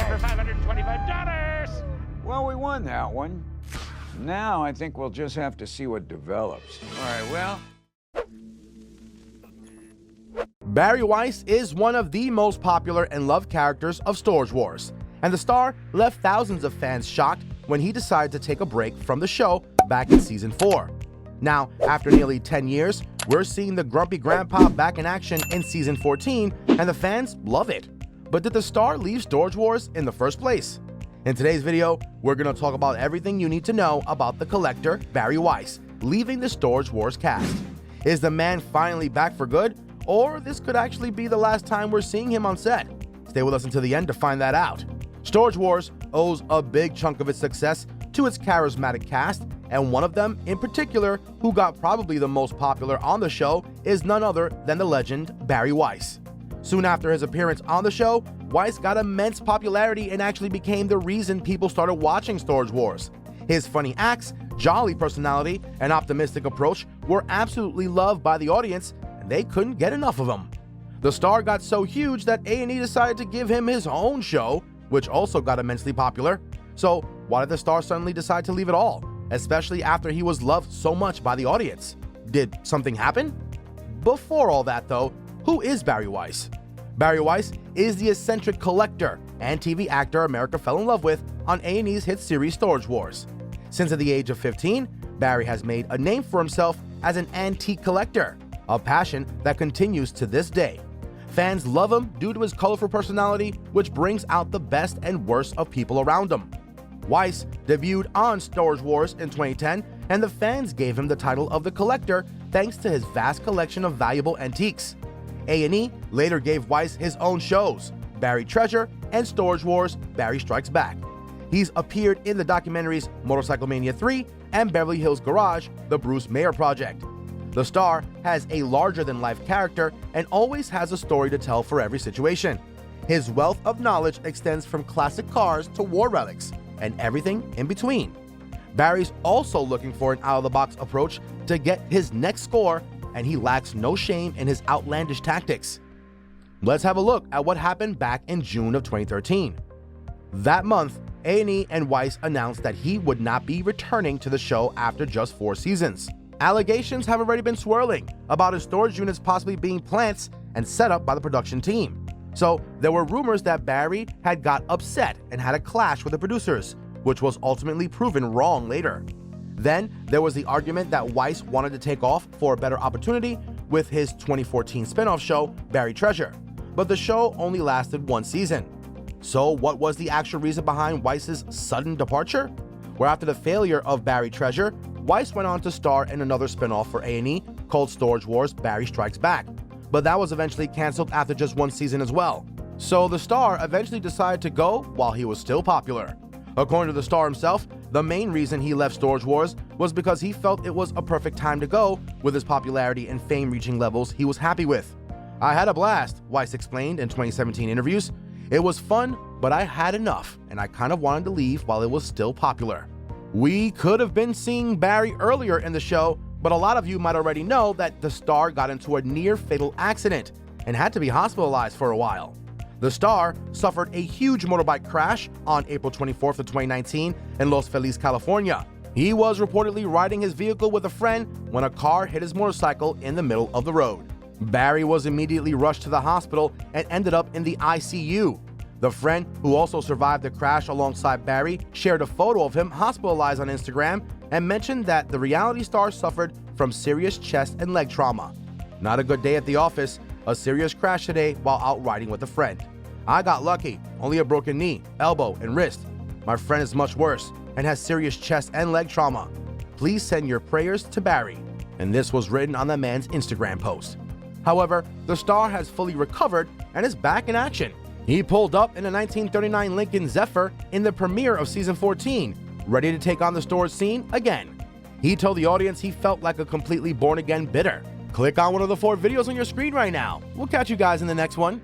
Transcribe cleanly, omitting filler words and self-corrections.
for $525. Well, we won that one. Now I think we'll just have to see what develops. All right, well. Barry Weiss is one of the most popular and loved characters of Storage Wars, and the star left thousands of fans shocked when he decided to take a break from the show back in season 4. Now, after nearly 10 years, we're seeing the grumpy grandpa back in action in season 14, and the fans love it. But did the star leave Storage Wars in the first place? In today's video, we're going to talk about everything you need to know about the collector Barry Weiss leaving the Storage Wars cast. Is the man finally back for good? Or this could actually be the last time we're seeing him on set? Stay with us until the end to find that out. Storage Wars owes a big chunk of its success to its charismatic cast, and one of them in particular, who got probably the most popular on the show, is none other than the legend Barry Weiss. Soon after his appearance on the show, Weiss got immense popularity and actually became the reason people started watching Storage Wars. His funny acts, jolly personality, and optimistic approach were absolutely loved by the audience, and they couldn't get enough of him. The star got so huge that A&E decided to give him his own show, which also got immensely popular. So why did the star suddenly decide to leave it all, especially after he was loved so much by the audience? Did something happen? Before all that though, who is Barry Weiss? Barry Weiss is the eccentric collector and TV actor America fell in love with on A&E's hit series Storage Wars. Since at the age of 15, Barry has made a name for himself as an antique collector, a passion that continues to this day. Fans love him due to his colorful personality, which brings out the best and worst of people around him. Weiss debuted on Storage Wars in 2010, and the fans gave him the title of the Collector thanks to his vast collection of valuable antiques. A&E later gave Weiss his own shows, Barry Treasure and Storage Wars Barry Strikes Back. He's appeared in the documentaries Motorcycle Mania 3 and Beverly Hills Garage, The Bruce Mayer Project. The star has a larger-than-life character and always has a story to tell for every situation. His wealth of knowledge extends from classic cars to war relics and everything in between. Barry's also looking for an out-of-the-box approach to get his next score, and he lacks no shame in his outlandish tactics. Let's have a look at what happened back in June of 2013. That month, A&E and Weiss announced that he would not be returning to the show after just 4 seasons. Allegations have already been swirling about his storage units possibly being plants and set up by the production team. So there were rumors that Barry had got upset and had a clash with the producers, which was ultimately proven wrong later. Then there was the argument that Weiss wanted to take off for a better opportunity with his 2014 spin-off show, Barry Treasure, but the show only lasted 1 season. So what was the actual reason behind Weiss's sudden departure? Where after the failure of Barry Treasure, Weiss went on to star in another spin-off for A&E called Storage Wars Barry Strikes Back, but that was eventually canceled after just 1 season as well. So the star eventually decided to go while he was still popular. According to the star himself, the main reason he left Storage Wars was because he felt it was a perfect time to go with his popularity and fame reaching levels he was happy with. "I had a blast," Weiss explained in 2017 interviews. "It was fun, but I had enough, and I kind of wanted to leave while it was still popular." We could have been seeing Barry earlier in the show, but a lot of you might already know that the star got into a near-fatal accident and had to be hospitalized for a while. The star suffered a huge motorbike crash on April 24th of 2019 in Los Feliz, California. He was reportedly riding his vehicle with a friend when a car hit his motorcycle in the middle of the road. Barry was immediately rushed to the hospital and ended up in the ICU. The friend, who also survived the crash alongside Barry, shared a photo of him hospitalized on Instagram and mentioned that the reality star suffered from serious chest and leg trauma. "Not a good day at the office, a serious crash today while out riding with a friend. I got lucky, only a broken knee, elbow, and wrist. My friend is much worse and has serious chest and leg trauma. Please send your prayers to Barry." And this was written on the man's Instagram post. However, the star has fully recovered and is back in action. He pulled up in a 1939 Lincoln Zephyr in the premiere of season 14, ready to take on the storage scene again. He told the audience he felt like a completely born-again bidder. Click on one of the 4 videos on your screen right now. We'll catch you guys in the next one.